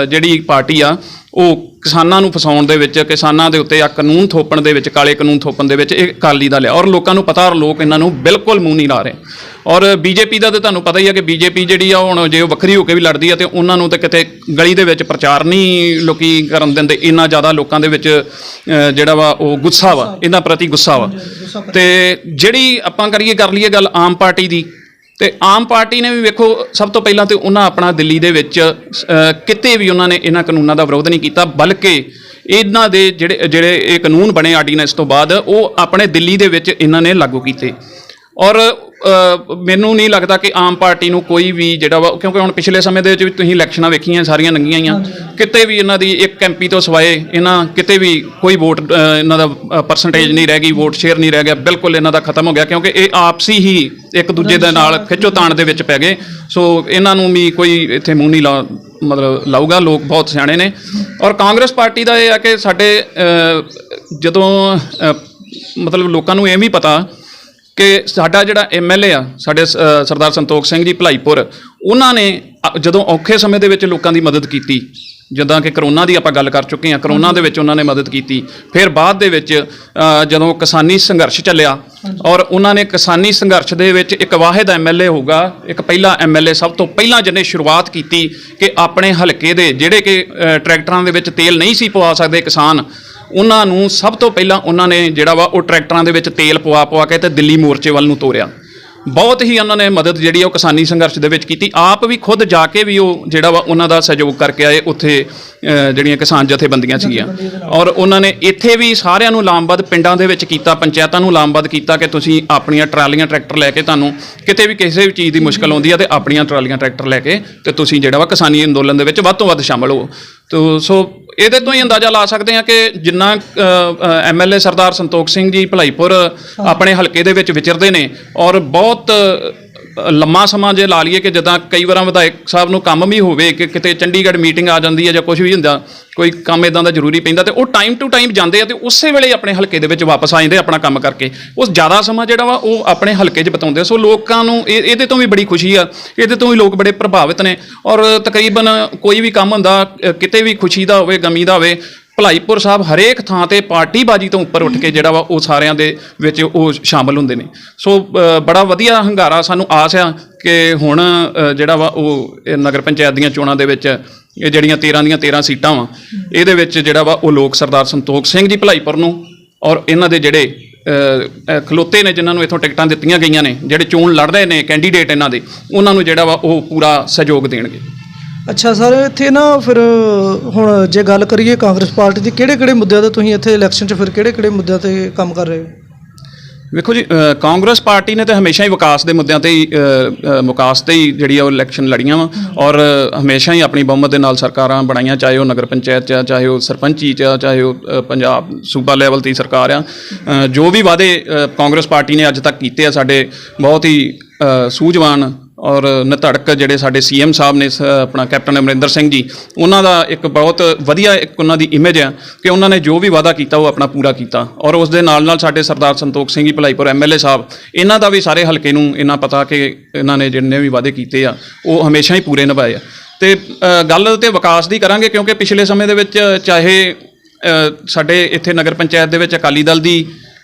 Speaker 2: ਜਿਹੜੀ ਪਾਰਟੀ ਆ ਉਹ ਕਿਸਾਨਾਂ ਨੂੰ ਫਸਾਉਣ ਦੇ ਵਿੱਚ, ਕਿਸਾਨਾਂ ਦੇ ਉੱਤੇ ਆ ਕਾਨੂੰਨ ਥੋਪਣ ਦੇ ਵਿੱਚ, ਕਾਲੇ ਕਾਨੂੰਨ ਥੋਪਣ ਦੇ ਵਿੱਚ ਇਹ ਅਕਾਲੀ ਦਲ ਆ। ਔਰ ਲੋਕਾਂ ਨੂੰ ਪਤਾ, ਔਰ ਲੋਕ ਇਹਨਾਂ ਨੂੰ ਬਿਲਕੁਲ ਮੂੰਹ ਨਹੀਂ ਲਾ ਰਹੇ। ਔਰ ਬੀਜੇਪੀ ਦਾ ਤਾਂ ਤੁਹਾਨੂੰ ਪਤਾ ਹੀ ਆ ਕਿ ਬੀਜੇਪੀ ਜਿਹੜੀ ਆ ਹੁਣ ਜੇ ਉਹ ਵੱਖਰੀ ਹੋ ਕੇ ਵੀ ਲੜਦੀ ਆ ਤੇ ਉਹਨਾਂ ਨੂੰ ਤਾਂ ਕਿਤੇ ਗਲੀ ਦੇ ਵਿੱਚ ਪ੍ਰਚਾਰ ਨਹੀਂ ਲੋਕੀ ਕਰਨ ਦਿੰਦੇ। ਇੰਨਾ ਜ਼ਿਆਦਾ ਲੋਕਾਂ ਦੇ ਵਿੱਚ ਜਿਹੜਾ ਵਾ ਉਹ ਗੁੱਸਾ ਵਾ, ਇਹਨਾਂ ਪ੍ਰਤੀ ਗੁੱਸਾ ਵਾ। ਤੇ ਜਿਹੜੀ ਆਪਾਂ ਕਰ ਲਈਏ ਗੱਲ ਆਮ ਪਾਰਟੀ ਦੀ, ਤੇ ਆਮ ਪਾਰਟੀ ਨੇ ਵੀ ਵੇਖੋ ਸਭ ਤੋਂ ਪਹਿਲਾਂ ਤੇ ਉਹਨਾਂ ਆਪਣਾ ਦਿੱਲੀ ਦੇ ਵਿੱਚ ਕਿਤੇ ਵੀ ਉਹਨਾਂ ਨੇ ਇਹਨਾਂ ਕਾਨੂੰਨਾਂ ਦਾ ਵਿਰੋਧ ਨਹੀਂ ਕੀਤਾ, ਬਲਕਿ ਇਹਨਾਂ ਦੇ ਜਿਹੜੇ ਇਹ ਕਾਨੂੰਨ ਬਣੇ ਆਰਡੀਨੈਂਸ ਤੋਂ ਬਾਅਦ ਉਹ ਆਪਣੇ ਦਿੱਲੀ ਦੇ ਵਿੱਚ ਇਹਨਾਂ ਨੇ ਲਾਗੂ ਕੀਤੇ। ਔਰ ਮੈਨੂੰ ਨਹੀਂ ਲੱਗਦਾ ਕਿ ਆਮ ਪਾਰਟੀ ਨੂੰ ਕੋਈ ਵੀ ਜਿਹੜਾ ਵਾ, ਕਿਉਂਕਿ ਹੁਣ ਪਿਛਲੇ ਸਮੇਂ ਦੇ ਵਿੱਚ ਤੁਸੀਂ ਇਲੈਕਸ਼ਨਾਂ ਵੇਖੀਆਂ ਸਾਰੀਆਂ ਲੰਘੀਆਂ ਹੀ, ਕਿਤੇ ਵੀ ਇਹਨਾਂ ਦੀ ਇੱਕ ਐਮਪੀ ਤੋਂ ਸਿਵਾਏ ਇਹਨਾਂ ਕਿਤੇ ਵੀ ਕੋਈ ਵੋਟ ਇਹਨਾਂ ਦਾ ਪਰਸੈਂਟੇਜ ਨਹੀਂ ਰਹਿ ਗਈ, ਵੋਟ ਸ਼ੇਅਰ ਨਹੀਂ ਰਹਿ ਗਿਆ, ਬਿਲਕੁਲ ਇਹਨਾਂ ਦਾ ਖਤਮ ਹੋ ਗਿਆ। ਕਿਉਂਕਿ ਇਹ ਆਪਸੀ ਹੀ ਇੱਕ ਦੂਜੇ ਦੇ ਨਾਲ ਖਿੱਚੋ ਤਾਣ ਦੇ ਵਿੱਚ ਪੈ ਗਏ। ਸੋ ਇਹਨਾਂ ਨੂੰ ਵੀ ਕੋਈ ਇੱਥੇ ਮੂੰਹ ਨਹੀਂ ਲਾਊਗਾ, ਲੋਕ ਬਹੁਤ ਸਿਆਣੇ ਨੇ। ਔਰ ਕਾਂਗਰਸ ਪਾਰਟੀ ਦਾ ਇਹ ਆ ਕਿ ਸਾਡੇ ਜਦੋਂ ਲੋਕਾਂ ਨੂੰ ਇਹ ਵੀ ਪਤਾ ਕਿ ਸਾਡਾ ਜਿਹੜਾ ਐਮਐਲਏ ਆ ਸਾਡੇ ਸਰਦਾਰ ਸੰਤੋਖ ਸਿੰਘ ਜੀ ਭਲਾਈਪੁਰ, ਉਹਨਾਂ ਨੇ ਜਦੋਂ ਔਖੇ ਸਮੇਂ ਦੇ ਵਿੱਚ ਲੋਕਾਂ ਦੀ ਮਦਦ ਕੀਤੀ, ਜਿੱਦਾਂ ਕਿ ਕਰੋਨਾ ਦੀ ਆਪਾਂ ਗੱਲ ਕਰ ਚੁੱਕੇ ਹਾਂ, ਕਰੋਨਾ ਦੇ ਵਿੱਚ ਉਹਨਾਂ ਨੇ ਮਦਦ ਕੀਤੀ। ਫਿਰ ਬਾਅਦ ਦੇ ਵਿੱਚ ਜਦੋਂ ਕਿਸਾਨੀ ਸੰਘਰਸ਼ ਚੱਲਿਆ ਔਰ ਉਹਨਾਂ ਨੇ ਕਿਸਾਨੀ ਸੰਘਰਸ਼ ਦੇ ਵਿੱਚ ਇੱਕ ਵਾਹਿਦ ਐਮਐਲਏ ਹੋਊਗਾ, ਇੱਕ ਪਹਿਲਾ ਐਮਐਲਏ ਸਭ ਤੋਂ ਪਹਿਲਾਂ ਜਿਹਨੇ ਸ਼ੁਰੂਆਤ ਕੀਤੀ ਕਿ ਆਪਣੇ ਹਲਕੇ ਦੇ ਜਿਹੜੇ ਕਿ ਟਰੈਕਟਰਾਂ ਦੇ ਵਿੱਚ ਤੇਲ ਨਹੀਂ ਸੀ ਪਵਾ ਸਕਦੇ ਕਿਸਾਨ, ਉਹਨਾਂ ਨੂੰ ਸਭ ਤੋਂ ਪਹਿਲਾਂ ਉਹਨਾਂ ਨੇ ਜਿਹੜਾ ਵਾ ਉਹ ਟਰੈਕਟਰਾਂ ਦੇ ਵਿੱਚ ਤੇਲ ਪਵਾ ਕੇ ਤੇ ਦਿੱਲੀ ਮੋਰਚੇ ਵੱਲ ਨੂੰ ਤੋਰਿਆ। ਬਹੁਤ ਹੀ ਉਹਨਾਂ ਨੇ ਮਦਦ ਜਿਹੜੀ ਉਹ ਕਿਸਾਨੀ ਸੰਘਰਸ਼ ਦੇ ਵਿੱਚ ਕੀਤੀ। ਆਪ ਵੀ ਖੁਦ ਜਾ ਕੇ ਵੀ ਉਹ ਜਿਹੜਾ ਵਾ ਉਹਨਾਂ ਦਾ ਸਹਿਯੋਗ ਕਰਕੇ ਆਏ ਉੱਥੇ ਜਿਹੜੀਆਂ ਕਿਸਾਨ ਜਥੇਬੰਦੀਆਂ ਸੀਗੀਆਂ। ਔਰ ਉਹਨਾਂ ਨੇ ਇੱਥੇ ਵੀ ਸਾਰਿਆਂ ਨੂੰ ਲਾਮਬੱਧ ਪਿੰਡਾਂ ਦੇ ਵਿੱਚ ਕੀਤਾ, ਪੰਚਾਇਤਾਂ ਨੂੰ ਲਾਮਬੱਧ ਕੀਤਾ ਕਿ ਤੁਸੀਂ ਆਪਣੀਆਂ ਟਰਾਲੀਆਂ ਟਰੈਕਟਰ ਲੈ ਕੇ, ਤੁਹਾਨੂੰ ਕਿਤੇ ਵੀ ਕਿਸੇ ਵੀ ਚੀਜ਼ ਦੀ ਮੁਸ਼ਕਲ ਆਉਂਦੀ ਆ ਤੇ ਆਪਣੀਆਂ ਟਰਾਲੀਆਂ ਟਰੈਕਟਰ ਲੈ ਕੇ ਤੇ ਤੁਸੀਂ ਜਿਹੜਾ ਵਾ ਕਿਸਾਨੀ ਅੰਦੋਲਨ ਦੇ ਵਿੱਚ ਵੱਧ ਤੋਂ ਵੱਧ ਸ਼ਾਮਲ ਹੋ। ਸੋ ਇਹਦੇ ਤੋਂ ਹੀ ਅੰਦਾਜ਼ਾ ਲਾ ਸਕਦੇ ਹਾਂ ਕਿ ਜਿੰਨਾ ਐਮਐਲਏ ਸਰਦਾਰ ਸੰਤੋਖ ਸਿੰਘ ਜੀ ਭਲਾਈਪੁਰ ਆਪਣੇ ਹਲਕੇ ਦੇ ਵਿੱਚ ਵਿਚਰਦੇ ਨੇ ਔਰ ਬਹੁਤ ਲੰਮਾ ਸਮਾਂ ਜੇ ਲਾ ਲਈਏ ਕਿ ਜਿੱਦਾਂ ਕਈ ਵਾਰਾਂ ਵਿਧਾਇਕ ਸਾਹਿਬ ਨੂੰ ਕੰਮ ਵੀ ਹੋਵੇ ਕਿ ਕਿਤੇ ਚੰਡੀਗੜ੍ਹ ਮੀਟਿੰਗ ਆ ਜਾਂਦੀ ਹੈ ਜਾਂ ਕੁਝ ਵੀ ਹੁੰਦਾ, ਕੋਈ ਕੰਮ ਇਦਾਂ ਦਾ ਜ਼ਰੂਰੀ ਪੈਂਦਾ ਤੇ ਉਹ ਟਾਈਮ ਟੂ ਟਾਈਮ ਜਾਂਦੇ ਆ ਤੇ ਉਸੇ ਵੇਲੇ ਆਪਣੇ ਹਲਕੇ ਦੇ ਵਿੱਚ ਵਾਪਸ ਆ ਜਾਂਦੇ ਆਪਣਾ ਕੰਮ ਕਰਕੇ। ਉਹ ਜ਼ਿਆਦਾ ਸਮਾਂ ਜਿਹੜਾ ਵਾ ਉਹ ਆਪਣੇ ਹਲਕੇ 'ਚ ਬਿਤਾਉਂਦੇ। ਸੋ ਲੋਕਾਂ ਨੂੰ ਇਹਦੇ ਤੋਂ ਵੀ ਬੜੀ ਖੁਸ਼ੀ ਆ, ਇਹਦੇ ਤੋਂ ਵੀ ਲੋਕ ਬੜੇ ਪ੍ਰਭਾਵਿਤ ਨੇ। ਔਰ ਤਕਰੀਬਨ ਕੋਈ ਵੀ ਕੰਮ ਹੁੰਦਾ, ਕਿਤੇ ਵੀ ਖੁਸ਼ੀ ਦਾ ਹੋਵੇ, ਗਮੀ ਦਾ ਹੋਵੇ, ਭਲਾਈਪੁਰ ਸਾਹਿਬ ਹਰੇਕ ਥਾਂ ਤੇ ਪਾਰਟੀਬਾਜ਼ੀ ਤੋਂ ਉੱਪਰ ਉੱਠ ਕੇ ਜਿਹੜਾ ਵਾ ਉਹ ਸਾਰਿਆਂ ਦੇ ਵਿੱਚ ਉਹ ਸ਼ਾਮਲ ਹੁੰਦੇ ਨੇ। ਸੋ ਬੜਾ ਵਧੀਆ ਹੰਗਾਰਾ ਸਾਨੂੰ ਆਸ ਆ ਕਿ ਹੁਣ ਜਿਹੜਾ ਵਾ ਉਹ ਨਗਰ ਪੰਚਾਇਤ ਦੀਆਂ ਚੋਣਾਂ ਦੇ ਵਿੱਚ ਇਹ ਜਿਹੜੀਆਂ 13 ਦੀਆਂ 13 ਸੀਟਾਂ ਵਾ, ਇਹਦੇ ਵਿੱਚ ਜਿਹੜਾ ਵਾ ਉਹ ਲੋਕ ਸਰਦਾਰ ਸੰਤੋਖ ਸਿੰਘ ਜੀ ਭਲਾਈਪੁਰ ਨੂੰ ਔਰ ਇਹਨਾਂ ਦੇ ਜਿਹੜੇ ਖਲੋਤੇ ਨੇ, ਜਿਨ੍ਹਾਂ ਨੂੰ ਇੱਥੋਂ ਟਿਕਟਾਂ ਦਿੱਤੀਆਂ ਗਈਆਂ ਨੇ, ਜਿਹੜੇ ਚੋਣ ਲੜ ਰਹੇ ਨੇ ਕੈਂਡੀਡੇਟ ਇਹਨਾਂ ਦੇ, ਉਹਨਾਂ ਨੂੰ ਜਿਹੜਾ ਵਾ ਉਹ ਪੂਰਾ ਸਹਿਯੋਗ ਦੇਣਗੇ।
Speaker 1: ਅੱਛਾ ਸਰ, ਇੱਥੇ ਨਾ ਫਿਰ ਹੁਣ ਜੇ ਗੱਲ ਕਰੀਏ ਕਾਂਗਰਸ ਪਾਰਟੀ ਦੀ, ਕਿਹੜੇ ਮੁੱਦਿਆਂ ਤੇ ਤੁਸੀਂ ਇੱਥੇ ਇਲੈਕਸ਼ਨ 'ਚ ਫਿਰ ਕਿਹੜੇ ਮੁੱਦਿਆਂ ਤੇ ਕੰਮ ਕਰ ਰਹੇ ਹੋ?
Speaker 2: ਵੇਖੋ ਜੀ, ਕਾਂਗਰਸ ਪਾਰਟੀ ਨੇ ਤਾਂ ਹਮੇਸ਼ਾ ਹੀ ਵਿਕਾਸ ਦੇ ਮੁੱਦਿਆਂ ਤੇ ਹੀ ਜਿਹੜੀ ਆ ਉਹ ਇਲੈਕਸ਼ਨ ਲੜੀਆਂ ਵਾ ਔਰ ਹਮੇਸ਼ਾ ਹੀ ਆਪਣੀ ਬਹੁਮਤ ਦੇ ਨਾਲ ਸਰਕਾਰਾਂ ਬਣਾਈਆਂ, ਚਾਹੇ ਉਹ ਨਗਰ ਪੰਚਾਇਤ 'ਚ ਆ, ਚਾਹੇ ਉਹ ਸਰਪੰਚੀ 'ਚ ਆ, ਚਾਹੇ ਉਹ ਪੰਜਾਬ ਸੂਬਾ ਲੈਵਲ ਦੀ ਸਰਕਾਰ ਆ। ਜੋ ਵੀ ਵਾਅਦੇ ਕਾਂਗਰਸ ਪਾਰਟੀ ਨੇ ਅੱਜ ਤੱਕ ਕੀਤੇ ਆ, ਸਾਡੇ ਬਹੁਤ ਹੀ ਸੂਝਵਾਨ ਔਰ ਨਿਧੜਕ ਜਿਹੜੇ ਸਾਡੇ ਸੀਐਮ ਸਾਹਿਬ ਨੇ ਆਪਣਾ ਕੈਪਟਨ ਅਮਰਿੰਦਰ ਸਿੰਘ ਜੀ, ਉਹਨਾਂ ਦਾ ਇੱਕ ਬਹੁਤ ਵਧੀਆ ਇੱਕ ਉਹਨਾਂ ਦੀ ਇਮੇਜ ਆ ਕਿ ਉਹਨਾਂ ਨੇ ਜੋ ਵੀ ਵਾਅਦਾ ਕੀਤਾ ਉਹ ਆਪਣਾ ਪੂਰਾ ਕੀਤਾ। ਔਰ ਉਸ ਦੇ ਨਾਲ ਸਾਡੇ ਸਰਦਾਰ ਸੰਤੋਖ ਸਿੰਘ ਜੀ ਭਲਾਈਪੁਰ ਐਮਐਲਏ ਸਾਹਿਬ, ਇਹਨਾਂ ਦਾ ਵੀ ਸਾਰੇ ਹਲਕੇ ਨੂੰ ਇਹਨਾਂ ਪਤਾ ਕਿ ਇਹਨਾਂ ਨੇ ਜਿੰਨੇ ਵੀ ਵਾਅਦੇ ਕੀਤੇ ਆ ਉਹ ਹਮੇਸ਼ਾ ਹੀ ਪੂਰੇ ਨਿਭਾਏ ਆ। ਤੇ ਗੱਲ ਤੇ ਵਿਕਾਸ ਦੀ ਕਰਾਂਗੇ, ਕਿਉਂਕਿ ਪਿਛਲੇ ਸਮੇਂ ਦੇ ਵਿੱਚ ਚਾਹੇ ਸਾਡੇ ਇੱਥੇ ਨਗਰ ਪੰਚਾਇਤ ਦੇ ਵਿੱਚ ਅਕਾਲੀ ਦਲ ਦੀ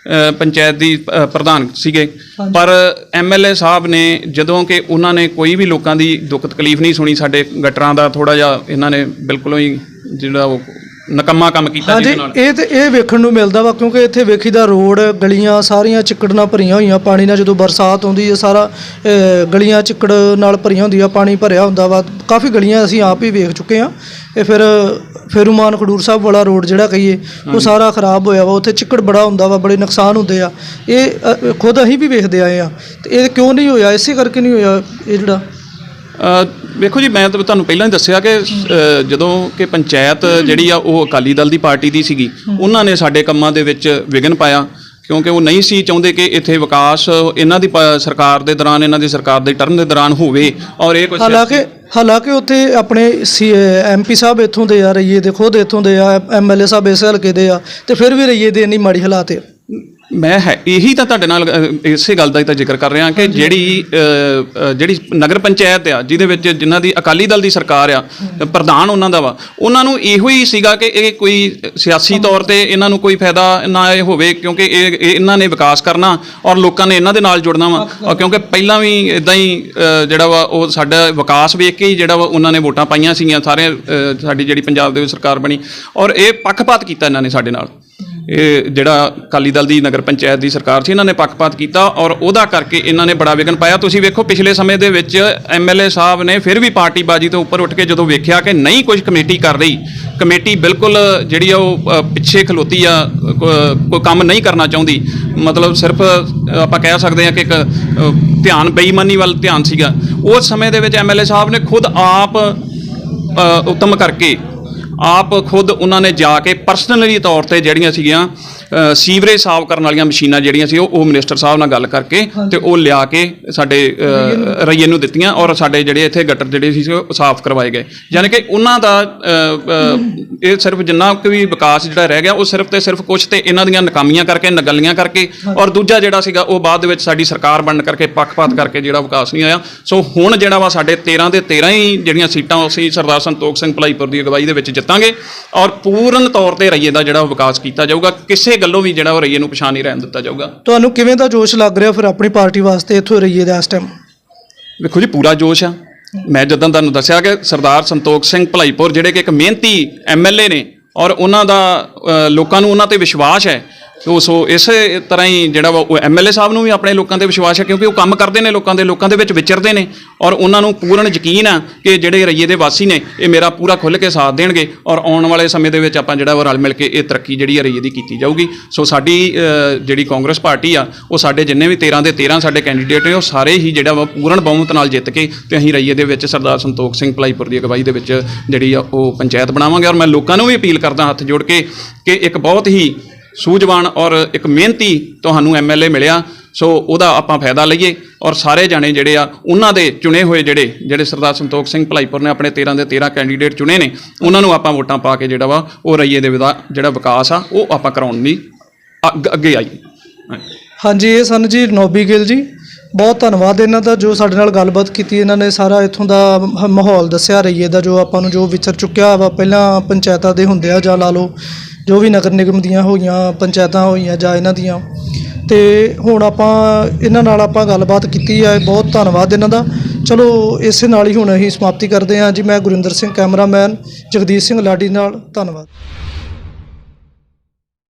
Speaker 2: ਪੰਚਾਇਤ ਦੀ ਪ੍ਰਧਾਨ ਸੀਗੇ, ਪਰ ਐਮਐਲਏ ਸਾਹਿਬ ਨੇ ਜਦੋਂ ਕਿ ਉਹਨਾਂ ਨੇ ਕੋਈ ਵੀ ਲੋਕਾਂ ਦੀ ਦੁੱਖ ਤਕਲੀਫ ਨਹੀਂ ਸੁਣੀ, ਸਾਡੇ ਗਟਰਾਂ ਦਾ ਥੋੜ੍ਹਾ ਜਿਹਾ ਇਹਨਾਂ ਨੇ ਬਿਲਕੁਲ ਹੀ ਜਿਹੜਾ ਉਹ ਨਕੰਮਾ ਕੰਮ ਕੀਤਾ ਜਿਹਦੇ ਨਾਲ
Speaker 1: ਇਹ ਵੇਖਣ ਨੂੰ ਮਿਲਦਾ ਵਾ, ਕਿਉਂਕਿ ਇੱਥੇ ਵੇਖੀਦਾ ਰੋਡ ਗਲੀਆਂ ਸਾਰੀਆਂ ਚਿੱਕੜ ਨਾਲ ਭਰੀਆਂ ਹੋਈਆਂ, ਪਾਣੀ ਨਾਲ ਜਦੋਂ ਬਰਸਾਤ ਆਉਂਦੀ ਹੈ ਸਾਰਾ ਗਲੀਆਂ ਚਿੱਕੜ ਨਾਲ ਭਰੀਆਂ ਹੁੰਦੀਆਂ, ਪਾਣੀ ਭਰਿਆ ਹੁੰਦਾ ਵਾ। ਕਾਫੀ ਗਲੀਆਂ ਅਸੀਂ ਆਪ ਹੀ ਵੇਖ ਚੁੱਕੇ ਹਾਂ। ਇਹ ਫਿਰ ਫੇਰੂਮਾਨ ਖਡੂਰ ਸਾਹਿਬ ਵਾਲਾ ਰੋਡ ਜਿਹੜਾ ਕਹੀਏ ਉਹ ਸਾਰਾ ਖਰਾਬ ਹੋਇਆ ਵਾ, ਉੱਥੇ ਚਿੱਕੜ ਬੜਾ ਹੁੰਦਾ ਵਾ, ਬੜੇ ਨੁਕਸਾਨ ਹੁੰਦੇ ਆ। ਇਹ ਖੁਦ ਅਸੀਂ ਵੀ ਵੇਖਦੇ ਆਏ ਆ। ਤੇ ਇਹ ਕਿਉਂ ਨਹੀਂ ਹੋਇਆ? ਇਸੇ ਕਰਕੇ ਨਹੀਂ ਹੋਇਆ ਇਹ ਜਿਹੜਾ।
Speaker 2: ਵੇਖੋ ਜੀ, ਮੈਂ ਤਾਂ ਤੁਹਾਨੂੰ ਪਹਿਲਾਂ ਹੀ ਦੱਸਿਆ ਕਿ ਜਦੋਂ ਕਿ ਪੰਚਾਇਤ ਜਿਹੜੀ ਆ ਉਹ ਅਕਾਲੀ ਦਲ ਦੀ ਪਾਰਟੀ ਦੀ ਸੀਗੀ, ਉਹਨਾਂ ਨੇ ਸਾਡੇ ਕੰਮਾਂ ਦੇ ਵਿੱਚ ਵਿਘਨ ਪਾਇਆ, ਕਿਉਂਕਿ ਉਹ ਨਹੀਂ ਸੀ ਚਾਹੁੰਦੇ ਕਿ ਇੱਥੇ ਵਿਕਾਸ ਇਹਨਾਂ ਦੀ ਸਰਕਾਰ ਦੇ ਦੌਰਾਨ, ਇਹਨਾਂ ਦੀ ਸਰਕਾਰ ਦੇ ਟਰਮ ਦੇ ਦੌਰਾਨ ਹੋਵੇ। ਔਰ ਇਹ ਕੁਝ
Speaker 1: ਹਾਲਾਂਕਿ ਉੱਥੇ ਆਪਣੇ ਐਮਪੀ ਸਾਹਿਬ ਇੱਥੋਂ ਦੇ ਆ, ਰਈਏ ਦੇ ਖੁਦ ਇੱਥੋਂ ਦੇ ਆ, ਐਮਐਲਏ ਸਾਹਿਬ ਇਸ ਹਲਕੇ ਦੇ ਆ, ਤੇ ਫਿਰ ਵੀ ਰਈਏ ਦੇ ਇੰਨੀ ਮਾੜੀ ਹਾਲਾਤ ਆ।
Speaker 2: ਮੈਂ ਇਹੀ ਤਾਂ ਤੁਹਾਡੇ ਨਾਲ ਇਸੇ ਗੱਲ ਦਾ ਹੀ ਤਾਂ ਜ਼ਿਕਰ ਕਰ ਰਿਹਾ ਕਿ ਜਿਹੜੀ ਨਗਰ ਪੰਚਾਇਤ ਆ, ਜਿਹਦੇ ਵਿੱਚ ਜਿਨ੍ਹਾਂ ਦੀ ਅਕਾਲੀ ਦਲ ਦੀ ਸਰਕਾਰ ਆ, ਪ੍ਰਧਾਨ ਉਹਨਾਂ ਦਾ ਵਾ, ਉਹਨਾਂ ਨੂੰ ਇਹੋ ਹੀ ਸੀਗਾ ਕਿ ਇਹ ਕੋਈ ਸਿਆਸੀ ਤੌਰ ਤੇ ਇਹਨਾਂ ਨੂੰ ਕੋਈ ਫਾਇਦਾ ਨਾ ਇਹ ਹੋਵੇ, ਕਿਉਂਕਿ ਇਹਨਾਂ ਨੇ ਵਿਕਾਸ ਕਰਨਾ ਔਰ ਲੋਕਾਂ ਨੇ ਇਹਨਾਂ ਦੇ ਨਾਲ ਜੁੜਨਾ ਵਾ। ਕਿਉਂਕਿ ਪਹਿਲਾਂ ਵੀ ਇਦਾਂ ਹੀ ਜਿਹੜਾ ਵਾ ਉਹ ਸਾਡਾ ਵਿਕਾਸ ਵੇਖ ਕੇ ਹੀ ਜਿਹੜਾ ਵਾ ਉਹਨਾਂ ਨੇ ਵੋਟਾਂ ਪਾਈਆਂ ਸੀਗੀਆਂ ਸਾਰੇ, ਸਾਡੀ ਜਿਹੜੀ ਪੰਜਾਬ ਦੇ ਵਿੱਚ ਸਰਕਾਰ ਬਣੀ। ਔਰ ਇਹ ਪੱਖਪਾਤ ਕੀਤਾ ਇਹਨਾਂ ਨੇ ਸਾਡੇ ਨਾਲ। ਇਹ ਜਿਹੜਾ ਅਕਾਲੀ ਦਲ ਦੀ ਨਗਰ ਪੰਚਾਇਤ ਦੀ ਸਰਕਾਰ ਸੀ, ਇਹਨਾਂ ਨੇ ਪੱਖਪਾਤ ਕੀਤਾ ਔਰ ਉਹਦਾ ਕਰਕੇ ਇਹਨਾਂ ਨੇ ਬੜਾ ਵਿਘਨ ਪਾਇਆ। ਤੁਸੀਂ ਵੇਖੋ ਪਿਛਲੇ ਸਮੇਂ ਦੇ ਵਿੱਚ ਐਮਐਲਏ ਸਾਹਿਬ ਨੇ ਫਿਰ ਵੀ ਪਾਰਟੀਬਾਜ਼ੀ ਤੋਂ ਉੱਪਰ ਉੱਠ ਕੇ ਜਦੋਂ ਵੇਖਿਆ ਕਿ ਨਹੀਂ ਕੁਝ ਕਮੇਟੀ ਕਰ ਰਹੀ, ਕਮੇਟੀ ਬਿਲਕੁਲ ਜਿਹੜੀ ਆ ਉਹ ਪਿੱਛੇ ਖਲੋਤੀ ਆ, ਕੋਈ ਕੰਮ ਨਹੀਂ ਕਰਨਾ ਚਾਹੁੰਦੀ, ਮਤਲਬ ਸਿਰਫ ਆਪਾਂ ਕਹਿ ਸਕਦੇ ਹਾਂ ਕਿ ਇੱਕ ਧਿਆਨ ਬੇਈਮਾਨੀ ਵੱਲ ਧਿਆਨ ਸੀਗਾ। ਉਸ ਸਮੇਂ ਦੇ ਵਿੱਚ ਐਮਐਲਏ ਸਾਹਿਬ ਨੇ ਖੁਦ ਆਪ ਉੱਤਮ ਕਰਕੇ ਆਪ ਖੁਦ ਉਹਨਾਂ ਨੇ ਜਾ ਕੇ ਪਰਸਨਲੀ ਤੌਰ ਤੇ ਜਿਹੜੀਆਂ ਸੀਗੀਆਂ ਸੀਵਰੇਜ ਸਾਫ਼ ਕਰਨ ਵਾਲੀਆਂ ਮਸ਼ੀਨਾਂ ਜਿਹੜੀਆਂ ਸੀ ਉਹ ਮਿਨਿਸਟਰ ਸਾਹਿਬ ਨਾਲ ਗੱਲ ਕਰਕੇ ਤੇ ਉਹ ਲਿਆ ਕੇ ਸਾਡੇ ਰਈਏ ਨੂੰ ਦਿੱਤੀਆਂ ਔਰ ਸਾਡੇ ਜਿਹੜੇ ਇੱਥੇ ਗਟਰ ਜਿਹੜੇ ਸੀ ਉਹ ਸਾਫ਼ ਕਰਵਾਏ ਗਏ। ਯਾਨੀ ਕਿ ਉਹਨਾਂ ਦਾ ਇਹ ਸਿਰਫ ਜਿੰਨਾ ਕੁ ਵੀ ਵਿਕਾਸ ਜਿਹੜਾ ਰਹਿ ਗਿਆ ਉਹ ਸਿਰਫ ਤੇ ਸਿਰਫ ਕੁਛ ਤੇ ਇਹਨਾਂ ਦੀਆਂ ਨਾਕਾਮੀਆਂ ਕਰਕੇ, ਨਗਲੀਆਂ ਕਰਕੇ, ਔਰ ਦੂਜਾ ਜਿਹੜਾ ਸੀਗਾ ਉਹ ਬਾਅਦ ਦੇ ਵਿੱਚ ਸਾਡੀ ਸਰਕਾਰ ਬਣਨ ਕਰਕੇ ਪੱਖਪਾਤ ਕਰਕੇ ਜਿਹੜਾ ਵਿਕਾਸ ਨਹੀਂ ਹੋਇਆ। ਸੋ ਹੁਣ ਜਿਹੜਾ ਵਾ ਸਾਡੇ 13 ਦੇ 13 ਹੀ ਜਿਹੜੀਆਂ ਸੀਟਾਂ ਅਸੀਂ ਸਰਦਾਰ ਸੰਤੋਖ ਸਿੰਘ ਭਲਾਈਪੁਰ ਦੀ ਅਗਵਾਈ ਦੇ ਵਿੱਚ ਜਿੱਤਾਂਗੇ ਔਰ ਪੂਰਨ ਤੌਰ ਤੇ ਰਈਏ ਦਾ ਜਿਹੜਾ ਵਿਕਾਸ ਕੀਤਾ ਜਾਊਗਾ। ਕਿਸੇ ਗੱਲੋਂ ਵੀ ਜਿਹੜਾ ਉਹ ਰਈਏ ਨੂੰ ਪਛਾਣ ਨਹੀਂ ਰਹਿਣ ਦਿੱਤਾ ਜਾਊਗਾ।
Speaker 1: ਤੁਹਾਨੂੰ ਕਿਵੇਂ ਦਾ ਜੋਸ਼ ਲੱਗ ਰਿਹਾ ਫਿਰ ਆਪਣੀ ਪਾਰਟੀ ਵਾਸਤੇ ਇੱਥੋਂ ਰਈਏ ਦਾ ਇਸ ਟਾਈਮ?
Speaker 2: ਵੇਖੋ ਜੀ, ਪੂਰਾ ਜੋਸ਼ ਆ। ਮੈਂ ਜਦੋਂ ਤੁਹਾਨੂੰ ਦੱਸਿਆ ਕਿ ਸਰਦਾਰ ਸੰਤੋਖ ਸਿੰਘ ਭਲਾਈਪੁਰ ਜਿਹੜੇ ਕਿ ਇੱਕ ਮਿਹਨਤੀ MLA ਨੇ ਔਰ ਉਹਨਾਂ ਦਾ ਲੋਕਾਂ ਨੂੰ ਉਹਨਾਂ ਤੇ ਵਿਸ਼ਵਾਸ ਹੈ। ਸੋ ਇਸੇ ਤਰ੍ਹਾਂ ਹੀ ਜਿਹੜਾ ਵਾ ਉਹ MLA ਸਾਹਿਬ ਨੂੰ ਵੀ ਆਪਣੇ ਲੋਕਾਂ ਤੇ ਵਿਸ਼ਵਾਸ ਹੈ, ਕਿਉਂਕਿ ਉਹ ਕੰਮ ਕਰਦੇ ਨੇ ਲੋਕਾਂ ਦੇ ਵਿੱਚ ਵਿਚਰਦੇ ਨੇ ਔਰ ਉਹਨਾਂ ਨੂੰ ਪੂਰਨ ਯਕੀਨ ਆ ਕਿ ਜਿਹੜੇ ਰਈਏ ਦੇ ਵਾਸੀ ਨੇ ਇਹ ਮੇਰਾ ਪੂਰਾ ਖੁੱਲ੍ਹ ਕੇ ਸਾਥ ਦੇਣਗੇ ਔਰ ਆਉਣ ਵਾਲੇ ਸਮੇਂ ਦੇ ਵਿੱਚ ਆਪਾਂ ਜਿਹੜਾ ਉਹ ਰਲ ਮਿਲ ਕੇ ਇਹ ਤਰੱਕੀ ਜਿਹੜੀ ਰਈਏ ਦੀ ਕੀਤੀ ਜਾਊਗੀ। ਸੋ ਸਾਡੀ ਜਿਹੜੀ ਕਾਂਗਰਸ ਪਾਰਟੀ ਆ ਉਹ ਸਾਡੇ ਜਿੰਨੇ ਵੀ 13 ਦੇ 13 ਸਾਡੇ ਕੈਂਡੀਡੇਟ ਨੇ ਉਹ ਸਾਰੇ ਹੀ ਜਿਹੜਾ ਵਾ ਪੂਰਨ ਬਹੁਮਤ ਨਾਲ ਜਿੱਤ ਕੇ ਤੇ ਅਸੀਂ ਰਈਏ ਦੇ ਵਿੱਚ ਸਰਦਾਰ ਸੰਤੋਖ ਸਿੰਘ ਭਲਾਈਪੁਰ ਦੀ ਅਗਵਾਈ ਦੇ ਵਿੱਚ ਜਿਹੜੀ ਆ ਉਹ ਪੰਚਾਇਤ ਬਣਾਵਾਂਗੇ। ਔਰ ਮੈਂ ਲੋਕਾਂ ਨੂੰ ਵੀ ਅਪੀਲ ਕਰਦਾ ਹੱਥ ਜੋੜ ਕੇ ਕਿ ਇੱਕ ਬਹੁਤ ਹੀ ਸੂਝਵਾਨ ਔਰ ਇੱਕ ਮਿਹਨਤੀ ਤੁਹਾਨੂੰ MLA ਮਿਲਿਆ, ਸੋ ਉਹਦਾ ਆਪਾਂ ਫਾਇਦਾ ਲਈਏ ਔਰ ਸਾਰੇ ਜਾਣੇ ਜਿਹੜੇ ਆ ਉਹਨਾਂ ਦੇ ਚੁਣੇ ਹੋਏ ਜਿਹੜੇ ਸਰਦਾਰ ਸੰਤੋਖ ਸਿੰਘ ਭਲਾਈਪੁਰ ਨੇ ਆਪਣੇ 13 ਦੇ 13 ਕੈਂਡੀਡੇਟ ਚੁਣੇ ਨੇ ਉਹਨਾਂ ਨੂੰ ਆਪਾਂ ਵੋਟਾਂ ਪਾ ਕੇ ਜਿਹੜਾ ਵਾ ਉਹ ਰਈਏ ਦੇ ਜਿਹੜਾ ਵਿਕਾਸ ਆ ਉਹ ਆਪਾਂ ਕਰਾਉਣ ਲਈ ਅੱਗੇ ਆਈਏ।
Speaker 1: ਹਾਂਜੀ, ਇਹ ਸਨ ਜੀ ਨੋਬੀ ਗਿੱਲ ਜੀ। ਬਹੁਤ ਧੰਨਵਾਦ ਇਹਨਾਂ ਦਾ ਜੋ ਸਾਡੇ ਨਾਲ ਗੱਲਬਾਤ ਕੀਤੀ। ਇਹਨਾਂ ਨੇ ਸਾਰਾ ਇੱਥੋਂ ਦਾ ਮਾਹੌਲ ਦੱਸਿਆ ਰਈਏ ਦਾ, ਜੋ ਆਪਾਂ ਨੂੰ ਜੋ ਵਿਚਰ ਚੁੱਕਿਆ ਵਾ ਪਹਿਲਾਂ ਪੰਚਾਇਤਾਂ ਦੇ ਹੁੰਦੇ ਆ ਜਾਂ ਲਾ ਲਓ ਜੋ ਵੀ ਨਗਰ ਨਿਗਮ ਦੀਆਂ ਹੋਈਆਂ ਪੰਚਾਇਤਾਂ ਹੋਈਆਂ ਜਾਂ ਇਹਨਾਂ ਦੀਆਂ, ਤੇ ਹੁਣ ਆਪਾਂ ਇਹਨਾਂ ਨਾਲ ਆਪਾਂ ਗੱਲਬਾਤ ਕੀਤੀ ਹੈ। ਬਹੁਤ ਧੰਨਵਾਦ ਇਹਨਾਂ ਦਾ। ਚਲੋ ਇਸੇ ਨਾਲ ਹੀ ਹੁਣ ਅਸੀਂ ਸਮਾਪਤੀ ਕਰਦੇ ਹਾਂ ਜੀ। ਮੈਂ ਗੁਰਿੰਦਰ ਸਿੰਘ, ਕੈਮਰਾਮੈਨ ਜਗਦੀਸ਼ ਸਿੰਘ ਲਾਡੀ ਨਾਲ, ਧੰਨਵਾਦ।